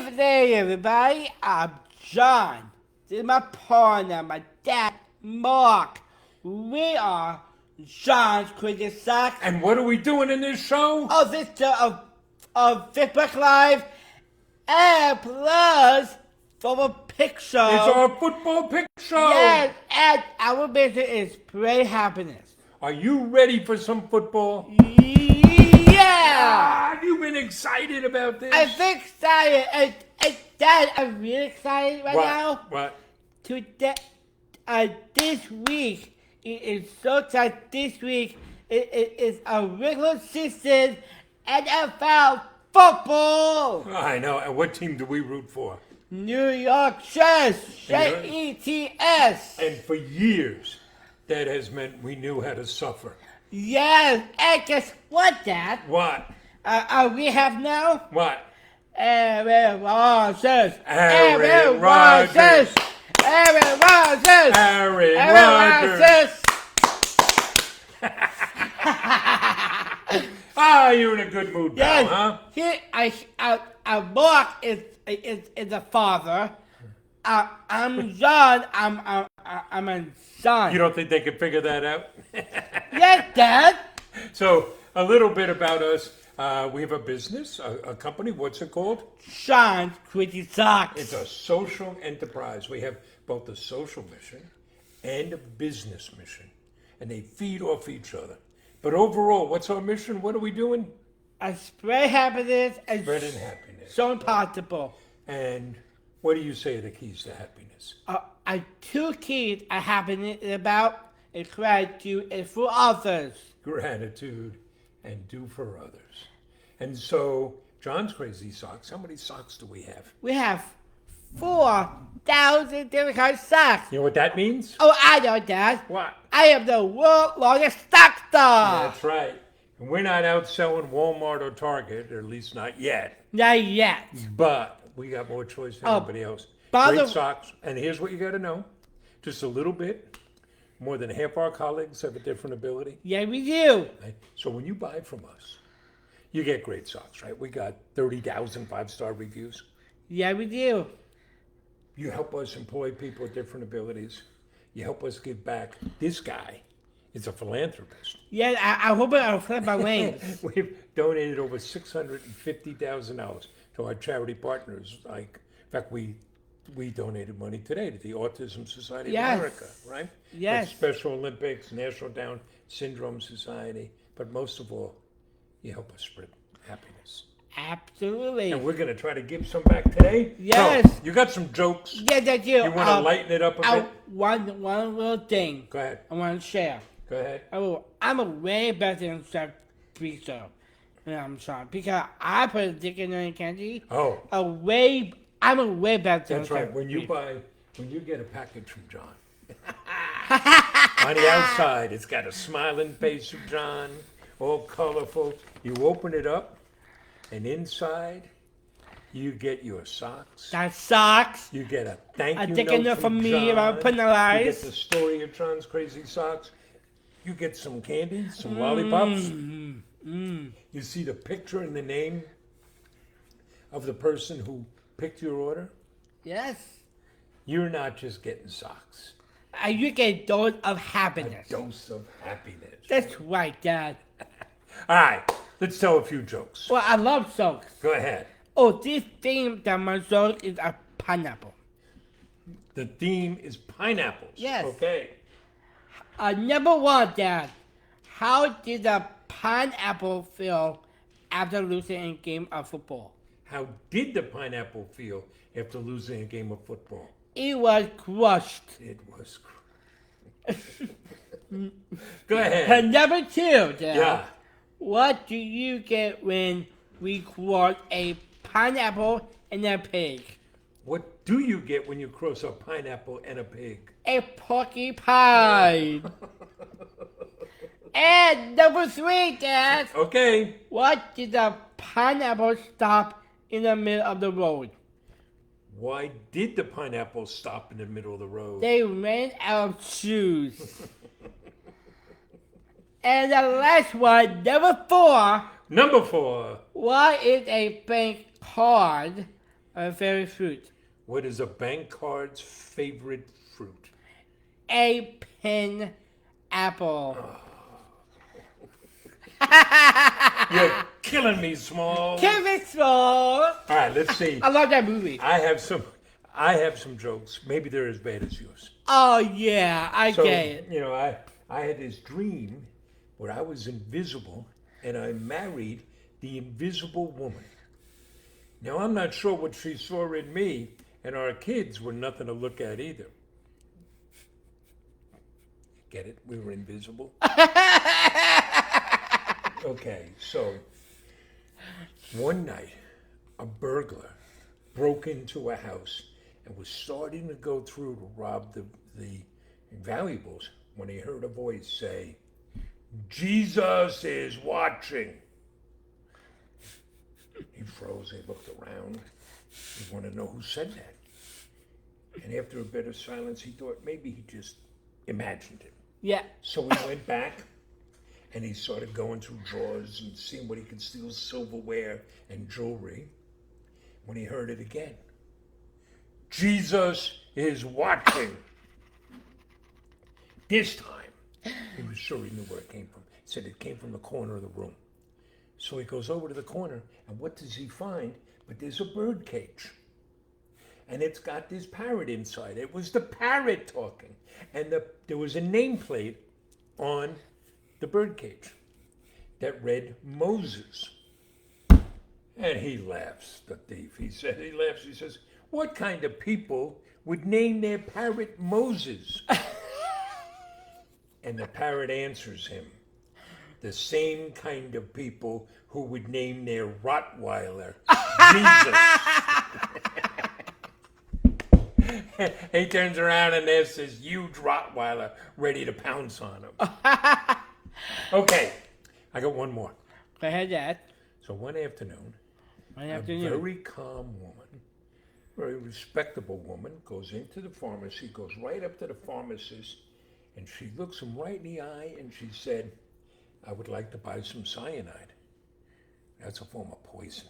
Good day, everybody. I'm John. This is my partner, my dad, Mark. We are John's Crazy Socks. And what are we doing in this show? Oh, this of Facebook Live and plus for a picture. It's our football pick show. Yes, and our mission is spread happiness. Are you ready for some football? Yeah. Have you been excited about this? I'm very excited. And Dad, I'm really excited right now. What? Today, this week, it is so exciting. This week, it is a regular season NFL football. I know. And what team do we root for? New York Jets, Jets. And for years, that has meant we knew how to suffer. Yes, and guess what, Dad? What? We have now What? Aaron Rodgers. Aaron Rodgers. Aaron Rodgers. Aaron Rodgers. You're in a good mood now, huh? Here, Mark is a father. I'm John. I'm a son. You don't think they can figure that out? Yes, Dad. So, a little bit about us. We have a business, a company. What's it called? John's Crazy Socks. It's a social enterprise. We have both a social mission and a business mission, and they feed off each other. But overall, what's our mission? What are we doing? I spread happiness and Spreading happiness. so impossible. And what do you say are the keys to happiness? Two keys I happiness about is gratitude and for others. Gratitude and do for others. And so, John's Crazy Socks, how many socks do we have? We have 4,000 different kinds of socks. You know what that means? Oh, I know, Dad. What? I am the world's largest sock store. That's right. And we're not out selling Walmart or Target, or at least not yet. Not yet. But we got more choice than anybody else. Great socks. And here's what you got to know. Just a little bit. More than half our colleagues have a different ability. Yeah, we do. Right? So when you buy from us, you get great socks, right? We got 30,000 five-star reviews. Yeah, we do. You help us employ people with different abilities. You help us give back. This guy is a philanthropist. Yeah, I hope I'll flip my wings. We've donated over $650,000 to our charity partners. Like, in fact, we donated money today to the Autism Society of America, right? Yes. The Special Olympics, National Down Syndrome Society. But most of all, you help us spread happiness. Absolutely. And we're going to try to give some back today. Yes. So, you got some jokes? Yes, I do. You want to lighten it up a bit? One little thing. Go ahead. I want to share. Go ahead. I'm a way better than Chef Pizza. I'm sorry. Because I put a dick in the candy. Oh. I'm a way better than That's right. When you get a package from John, on the outside, it's got a smiling face of John, all colorful. You open it up, and inside, you get your socks. That socks. You get a thank you A dick in there note for me John. about putting the eyes. You get the story of John's Crazy Socks. You get some candy, some lollipops. You see the picture and the name of the person who picked your order. Yes. You're not just getting socks. You get a dose of happiness. A dose of happiness. That's right, Dad. All right, let's tell a few jokes. Well, I love jokes. Go ahead. Oh, this theme that my joke is a pineapple. The theme is pineapples. Yes. Okay. Number one, Dad. How did the pineapple feel after losing a game of football? How did the pineapple feel after losing a game of football? It was crushed. It was. Go ahead. And number two, Dad. Yeah. What do you get when we cross a pineapple and a pig? What do you get when you cross a pineapple and a pig? A porcupine. And number three, Dad. Okay. What did the pineapple stop in the middle of the road? Why did the pineapple stop in the middle of the road? They ran out of shoes. And the last one, number four. Number 4. Why is a bank card A favorite fruit. What is a bank card's favorite fruit? A pineapple. You're killing me, Small. Kevin Small. All right, let's see. I love that movie. I have some jokes. Maybe they're as bad as yours. Oh yeah, I So, get it. I had this dream where I was invisible and I married the invisible woman. Now, I'm not sure what she saw in me, and our kids were nothing to look at either. Get it? We were invisible. Okay, so one night, a burglar broke into a house and was starting to go through to rob the valuables when he heard a voice say, "Jesus is watching." He froze, he looked around. He wanted to know who said that. And after a bit of silence, he thought maybe he just imagined it. Yeah. So he went back and he started going through drawers and seeing what he could steal, silverware and jewelry, when he heard it again. "Jesus is watching." This time, he was sure he knew where it came from. He said it came from the corner of the room. So he goes over to the corner, and what does he find? But there's a bird cage. And it's got this parrot inside. It was the parrot talking. And there was a nameplate on the birdcage that read Moses. And he laughs, the thief. He says, "What kind of people would name their parrot Moses?" And the parrot answers him, "The same kind of people who would name their Rottweiler Jesus." He turns around and there's this huge Rottweiler ready to pounce on him. Okay, I got one more. Go ahead, Dad. So one afternoon, One a afternoon. very calm woman, very respectable woman, goes into the pharmacy, goes right up to the pharmacist, and she looks him right in the eye and she said, "I would like to buy some cyanide." That's a form of poison.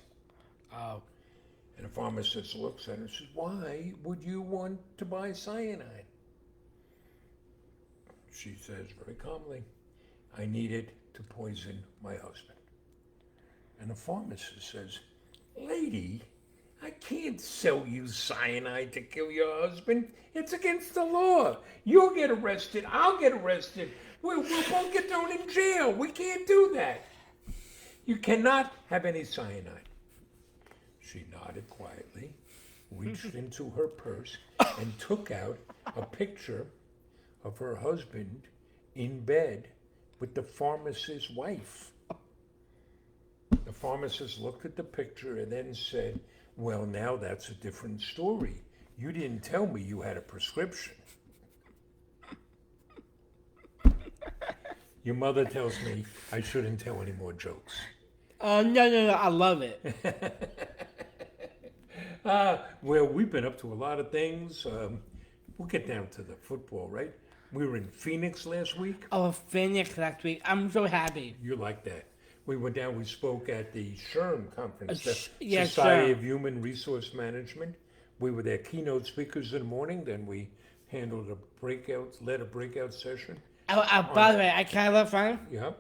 Oh. And the pharmacist looks at her and says, "Why would you want to buy cyanide?" She says very calmly, "I need it to poison my husband." And the pharmacist says, "Lady, I can't sell you cyanide to kill your husband. It's against the law. You'll get arrested. I'll get arrested. We'll both get thrown in jail. We can't do that. You cannot have any cyanide." She nodded quietly, reached into her purse, and took out a picture of her husband in bed with the pharmacist's wife. The pharmacist looked at the picture and then said, "Well, now that's a different story. You didn't tell me you had a prescription." Your mother tells me I shouldn't tell any more jokes. No, I love it. Well, we've been up to a lot of things. We'll get down to the football, right? We were in Phoenix last week. Oh, Phoenix last week. I'm so happy. You like that. We went down, we spoke at the SHRM conference, the yes, Society sir. of Human Resource Management. We were their keynote speakers in the morning, then we handled led a breakout session. By the way, I kind of love fun. Yeah.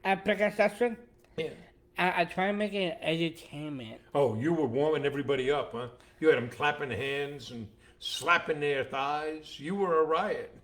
At breakout session, Yeah. I try to make it entertainment. Oh, you were warming everybody up, huh? You had them clapping hands and slapping their thighs. You were a riot.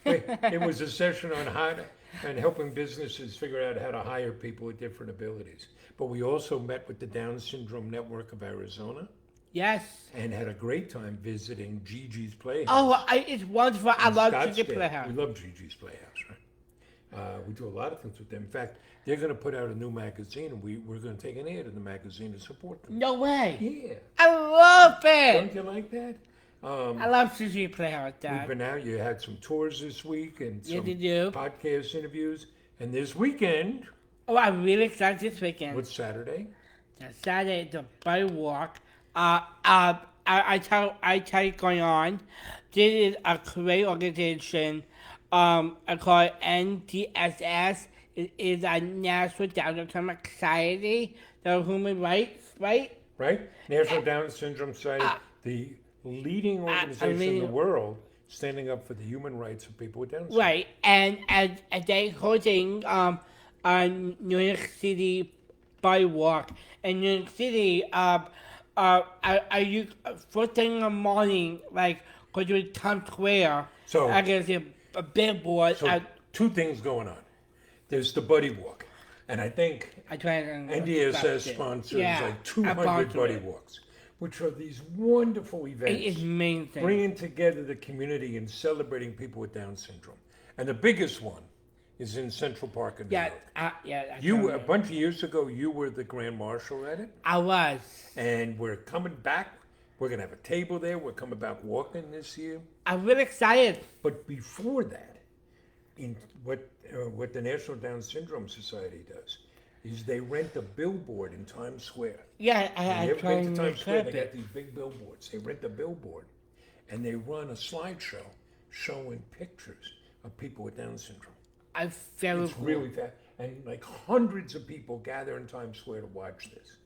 It was a session on and helping businesses figure out how to hire people with different abilities. But we also met with the Down Syndrome Network of Arizona Yes. and had a great time visiting Gigi's Playhouse. Oh, it's wonderful. I love Chicken Scottsdale. Playhouse. We love Gigi's Playhouse, right? We do a lot of things with them. In fact, they're going to put out a new magazine, and we're going to take an ad in the magazine to support them. No way. Yeah. I love it. Don't you like that? I love Chicken Playhouse, We've Dad. been out. You had some tours this week and Yeah, some they do. podcast interviews. And this weekend, Oh, I'm really excited this weekend. what's Saturday? Saturday, the bike walk. I tell you going on. This is a great organization. I call it NDSS. It is a National Development Society. The human rights, right? right? National Down Syndrome Society, the leading organization in the world standing up for the human rights of people with Down syndrome. Right, and they holding a New York City by walk. In New York City, are you first thing in the morning, like go to Times Square? So- I guess a billboard. So two things going on. There's the buddy walk, and I think I try to NDSS sponsors like 200 buddy walks, which are these wonderful events. It's amazing. Bringing together the community and celebrating people with Down syndrome. And the biggest one is in Central Park in New York. That's You, a right. bunch of years ago, you were the grand marshal at it, I was. and we're coming back. We're going to have a table there. We're coming back walking this year. I'm really excited. But before that, in what the National Down Syndrome Society does is they rent a billboard in Times Square. Yeah, And I you ever try been to to Times Square? They accept got it. these big billboards. They rent a billboard, and they run a slideshow showing pictures of people with Down syndrome. I very It's cool. really fast, and like hundreds of people gather in Times Square to watch this.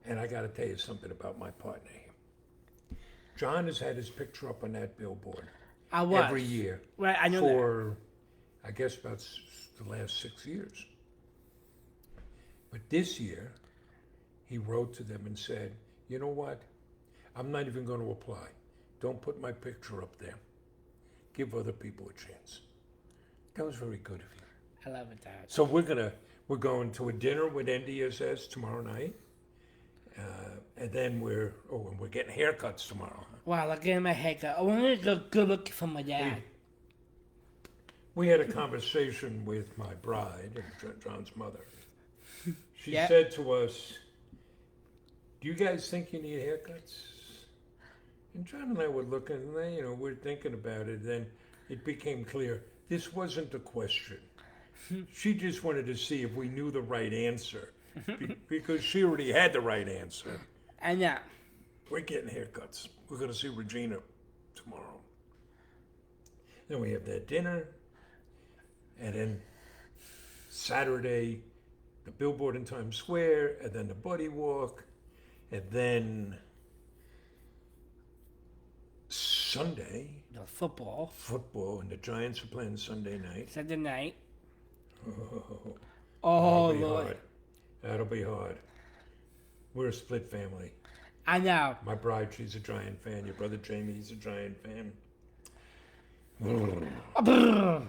And I got to tell you something about my partner here. John has had his picture up on that billboard I was. every year Right, I know that. for, I guess, about the last 6 years. But this year, he wrote to them and said, you know what? I'm not even going to apply. Don't put my picture up there. Give other people a chance. That was very good of you. I love it, Dad. So we're going to a dinner with NDSS tomorrow night. And then we're getting haircuts tomorrow. Wow, look at my haircut. I want to go good looking for my dad. We had a conversation with my bride and John's mother. She Yeah. said to us, do you guys think you need haircuts? And John and I were looking, and we're thinking about it. Then it became clear this wasn't a question. She just wanted to see if we knew the right answer because she already had the right answer. And We're getting haircuts. We're going to see Regina tomorrow. Then we have that dinner. And then Saturday, the billboard in Times Square, and then the buddy walk, and then Sunday, the football, football, and the Giants are playing Sunday night. Sunday night. Oh, Oh, that'll be Lord. hard. That'll be hard. We're a split family. I know. My bride, she's a Giant fan. Your brother Jamie, he's a Giant fan. And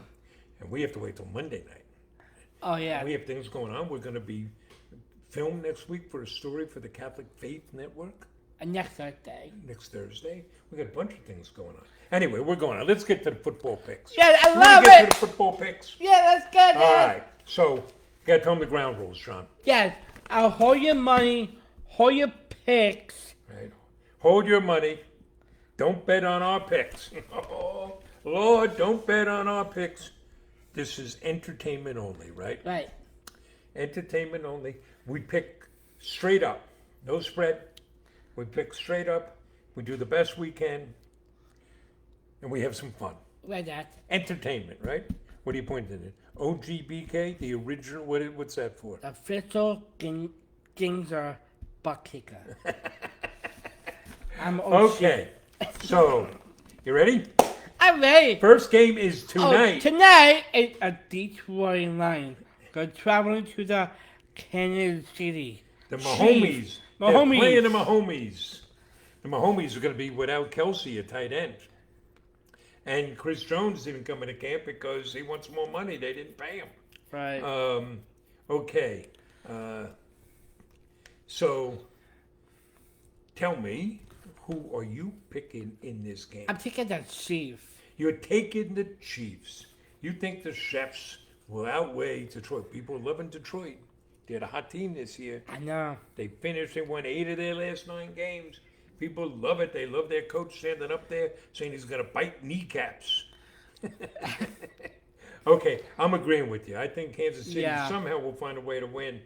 we have to wait till Monday night. Oh, yeah. We have things going on. We're going to be filmed next week for a story for the Catholic Faith Network Next Thursday. next Thursday. We got a bunch of things going on. Anyway, we're going on. Let's get to the football picks. Yeah, I You wanna love get it. to the football picks? Yeah, that's good, All Dad. right. So, you got to tell them the ground rules, John. Yes, I'll hold your money, hold your picks. Right. Hold your money. Don't bet on our picks. Oh, Lord, don't bet on our picks. This is entertainment only, right? Right. Entertainment only. We pick straight up. No spread. We pick straight up. We do the best we can. And we have some fun. Right, Dad. Entertainment, right? What are you pointing at? OGBK, the original, what's that for? Official Ginger butt kicker. I'm Okay. So, you ready? I'm ready. First game is Oh, tonight. tonight is a Detroit Lions. They're traveling to the Kansas City. The Mahomes. They're Mahomes. playing the Mahomes. The Mahomes are going to be without Kelsey at tight end. And Chris Jones didn't come into camp because he wants more money. They didn't pay him. Right. Okay. So, tell me, who are you picking in this game? I'm taking the Chiefs. You're taking the Chiefs. You think the Chefs will outweigh Detroit. People loving Detroit. They're the hot team this year. I know. They finished, they won 8 of their last 9 games. People love it. They love their coach standing up there saying he's going to bite kneecaps. Okay, I'm agreeing with you. I think Kansas City somehow will find a way to win.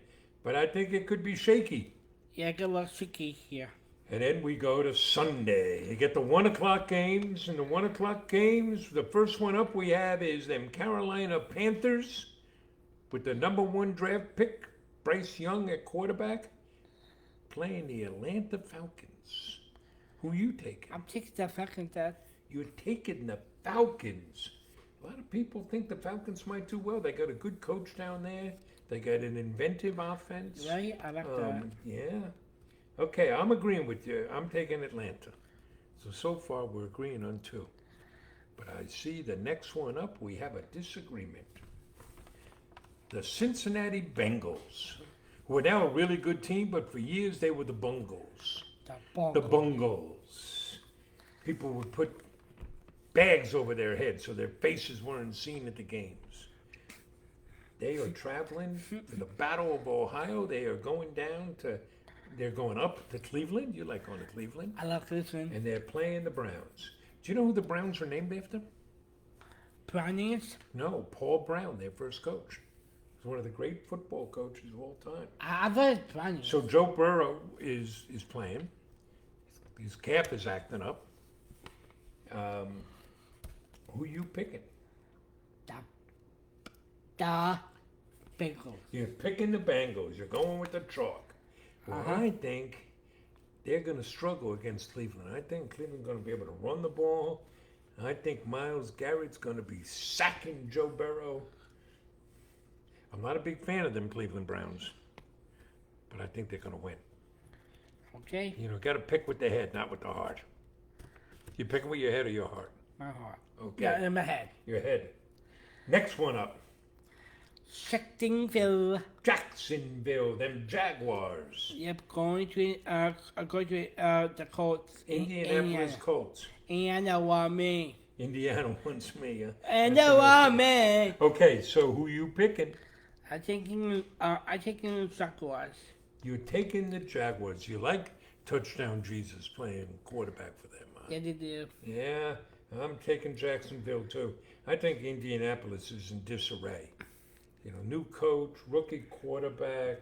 But I think it could be shaky. Yeah, good luck, Shiki here. And then we go to Sunday. You get the 1 o'clock games. And the 1 o'clock games, the first one up we have is them Carolina Panthers with the number 1 draft pick, Bryce Young at quarterback. playing the Atlanta Falcons. Who you taking? I'm taking the Falcons, Dad. You're taking the Falcons. A lot of people think the Falcons might do well. They got a good coach down there. They got an inventive offense. Right? I like that. Yeah. Okay, I'm agreeing with you. I'm taking Atlanta. So far we're agreeing on two. But I see the next one up, we have a disagreement. The Cincinnati Bengals, who are now a really good team, but for years they were the Bungles. The Bungles. People would put bags over their heads so their faces weren't seen at the games. They are traveling to the Battle of Ohio. They are they're going up to Cleveland. You like going to Cleveland? I love Cleveland. And they're playing the Browns. Do you know who the Browns are named after? Brownies? No, Paul Brown, their first coach. He's one of the great football coaches of all time. I thought it was Brownies. So Joe Burrow is playing. His calf is acting up. Who you picking? The Bengals. You're picking the Bengals. You're going with the chalk. Well, I think they're going to struggle against Cleveland. I think Cleveland's going to be able to run the ball. I think Myles Garrett's going to be sacking Joe Burrow. I'm not a big fan of them Cleveland Browns, but I think they're going to win. Okay? You know, got to pick with the head, not with the heart. You picking with your head or your heart? My heart. Okay. Yeah, in my head. Your head. Next one up. Jacksonville. Jacksonville, them Jaguars. Yep, going to the Colts. Indianapolis Colts. Indiana want me. Indiana wants me. And they want me. Okay, so who you picking? I'm taking the Jaguars. You're taking the Jaguars. You like Touchdown Jesus playing quarterback for them, huh? Yeah, they do. Yeah, I'm taking Jacksonville too. I think Indianapolis is in disarray. You know, new coach, rookie quarterback.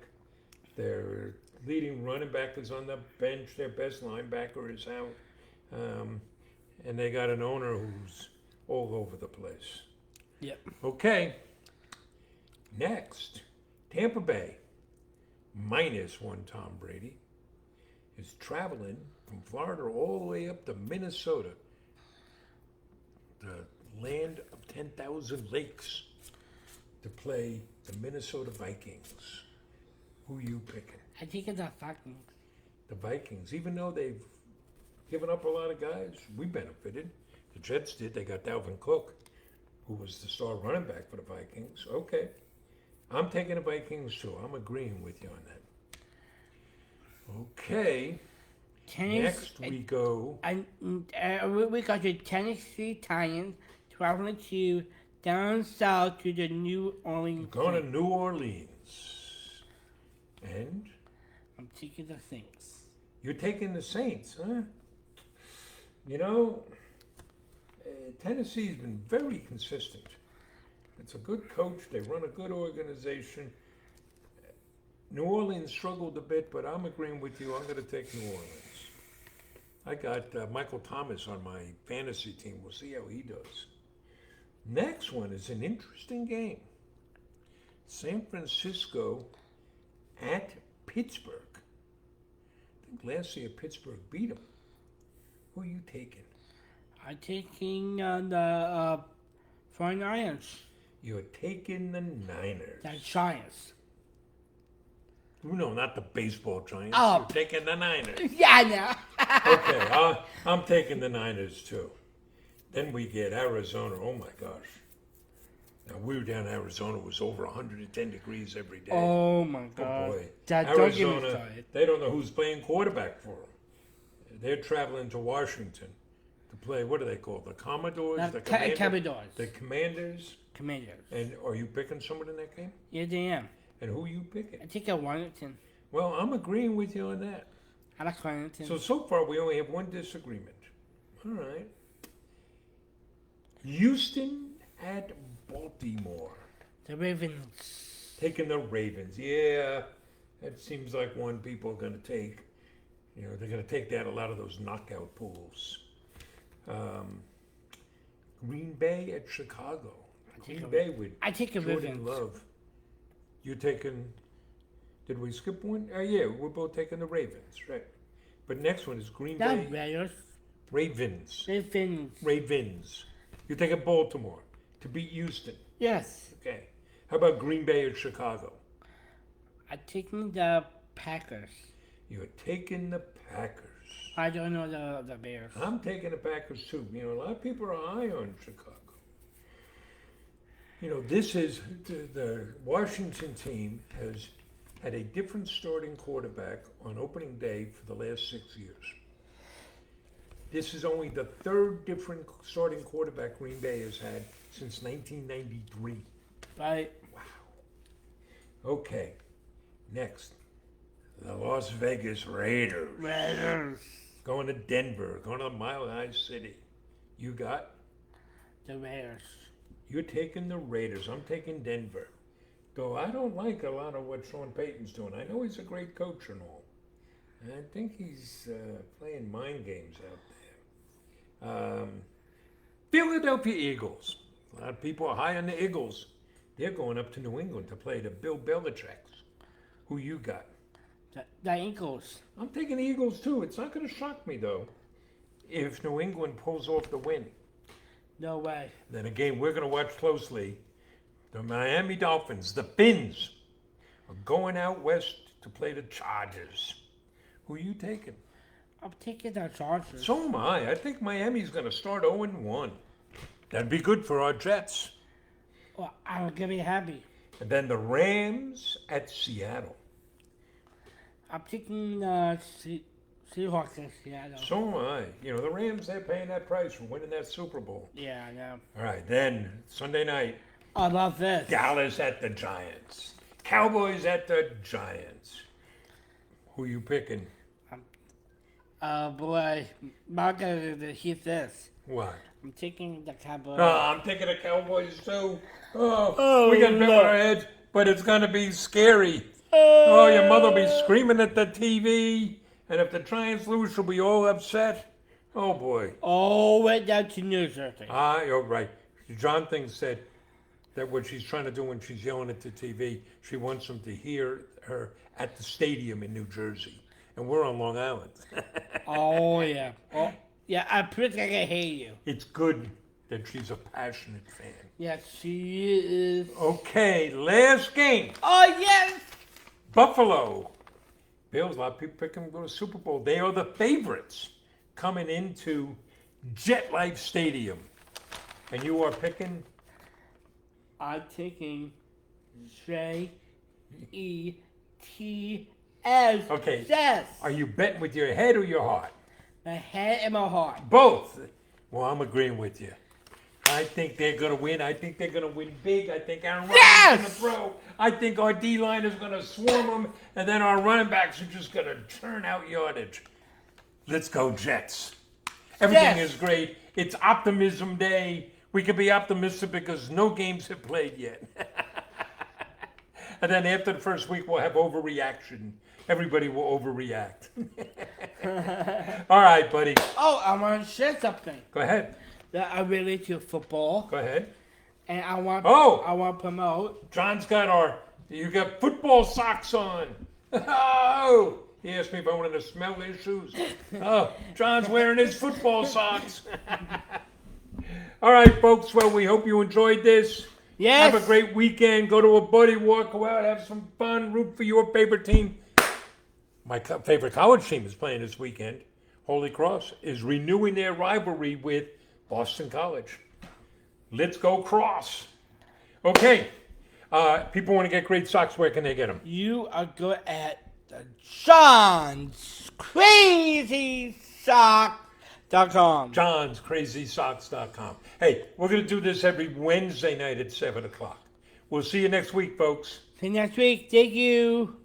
Their leading running back is on the bench. Their best linebacker is out. And they got an owner who's all over the place. Yep. Okay. Next, Tampa Bay, -1 Tom Brady, is traveling from Florida all the way up to Minnesota, the land of 10,000 lakes, to play the Minnesota Vikings. Who you picking? I'm taking the Falcons. The Vikings, even though they've given up a lot of guys, we benefited. The Jets did. They got Dalvin Cook, who was the star running back for the Vikings. Okay. I'm taking the Vikings too. I'm agreeing with you on that. Okay. Next we go. We got the Tennessee Titans traveling to down south to the New Orleans. Going to New Orleans. And? I'm taking the Saints. You're taking the Saints, huh? You know, Tennessee's been very consistent. It's a good coach. They run a good organization. New Orleans struggled a bit, but I'm agreeing with you. I'm going to take New Orleans. I got Michael Thomas on my fantasy team. We'll see how he does. Next one is an interesting game. San Francisco at Pittsburgh. I think last year Pittsburgh beat them. Who are you taking? I'm taking the 49ers. You're taking the Niners. The Giants. No, not the baseball Giants. Oh. You're taking the Niners. Yeah, no. Okay, I'm taking the Niners too. Then we get Arizona. Oh my gosh. Now we were down in Arizona. It was over 110 degrees every day. Oh my God. Oh boy. Dad, don't get me Arizona, started. they don't know who's playing quarterback for them. They're traveling to Washington to play, what are they called? The Commodores? The Commodores. The Commanders? Commanders. And are you picking someone in that game? Yes, I am. And who are you picking? I take a Washington. Well, I'm agreeing with you on that. I like Washington. So far we only have one disagreement. All right. Houston at Baltimore. The Ravens. Taking the Ravens. Yeah, that seems like one people are going to take. You know, they're going to take that a lot of those knockout pools. Green Bay at Chicago. Green Bay with I take the Jordan Ravens. Love. You're taking Did we skip one? Yeah, we're both taking the Ravens, right? But next one is Green Bay. Not Raiders. Ravens. Ravens. Ravens. You're taking Baltimore to beat Houston. Yes. Okay. How about Green Bay or Chicago? I'm taking the Packers. You're taking the Packers. I don't know the Bears. I'm taking the Packers too. You know, a lot of people are high on Chicago. You know, this is the Washington team has had a different starting quarterback on opening day for the last 6 years. This is only the third different starting quarterback Green Bay has had since 1993. Right. Wow. Okay. Next, the Las Vegas Raiders. Raiders. Going to Denver, going to Mile High City. You got? The Raiders. You're taking the Raiders. I'm taking Denver. Though I don't like a lot of what Sean Payton's doing. I know he's a great coach and all. And I think he's playing mind games out there. Philadelphia Eagles. A lot of people are high on the Eagles. They're going up to New England to play the Bill Belichick's. Who you got? The Eagles. I'm taking the Eagles too. It's not going to shock me though if New England pulls off the win. No way. Then again, we're going to watch closely. The Miami Dolphins, the Fins, are going out west to play the Chargers. Who are you taking? I'm taking the Chargers. So am I. I think Miami's going to start 0-1. That'd be good for our Jets. Well, I'm gonna be happy. And then the Rams at Seattle. I'm taking the Seahawks in Seattle. So am I. You know, the Rams, they're paying that price for winning that Super Bowl. Yeah, I know. All right, then Sunday night, I love this. Dallas at the Giants. Cowboys at the Giants. Who you picking? Boy, not gonna hear this. What? I'm taking the Cowboys. I'm taking the Cowboys too. We got big on our heads, but it's going to be scary. Your mother will be screaming at the TV, and if the Giants lose, she'll be all upset. Oh, boy. Oh, went down to New Jersey. You're right. John Thing said that what she's trying to do when she's yelling at the TV, she wants them to hear her at the stadium in New Jersey. And we're on Long Island. Oh, yeah. Oh, yeah, I pretty I can hear you. It's good that she's a passionate fan. Yes, she is. Okay, last game. Oh, yes! Buffalo. Bills, a lot of people pick them to go to Super Bowl. They are the favorites coming into Jet Life Stadium. And you are picking? I'm taking J-E-T-S. Okay. Yes. Are you betting with your head or your heart? My head and my heart. Both. Well, I'm agreeing with you. I think they're going to win. I think they're going to win big. I think Aaron Rodgers is going to throw. I think our D-line is going to swarm them, and then our running backs are just going to turn out yardage. Let's go, Jets. Everything is great. It's optimism day. We can be optimistic because no games have played yet. And then after the first week, we'll have overreaction. Everybody will overreact. All right, buddy. Oh, I want to share something Go ahead. that I relate to football, Go ahead. and I want to promote. John's got you got football socks on. Oh, he asked me if I wanted to smell his shoes. Oh, John's wearing his football socks. All right, folks. Well, we hope you enjoyed this. Yes. Have a great weekend. Go to a buddy walk, go out, have some fun, root for your favorite team. My favorite college team is playing this weekend. Holy Cross is renewing their rivalry with Boston College. Let's go Cross. Okay. People want to get great socks. Where can they get them? You are good at the John's Crazy Sock.com. John'sCrazySocks.com. Hey, we're going to do this every Wednesday night at 7 o'clock. We'll see you next week, folks. See you next week. Thank you.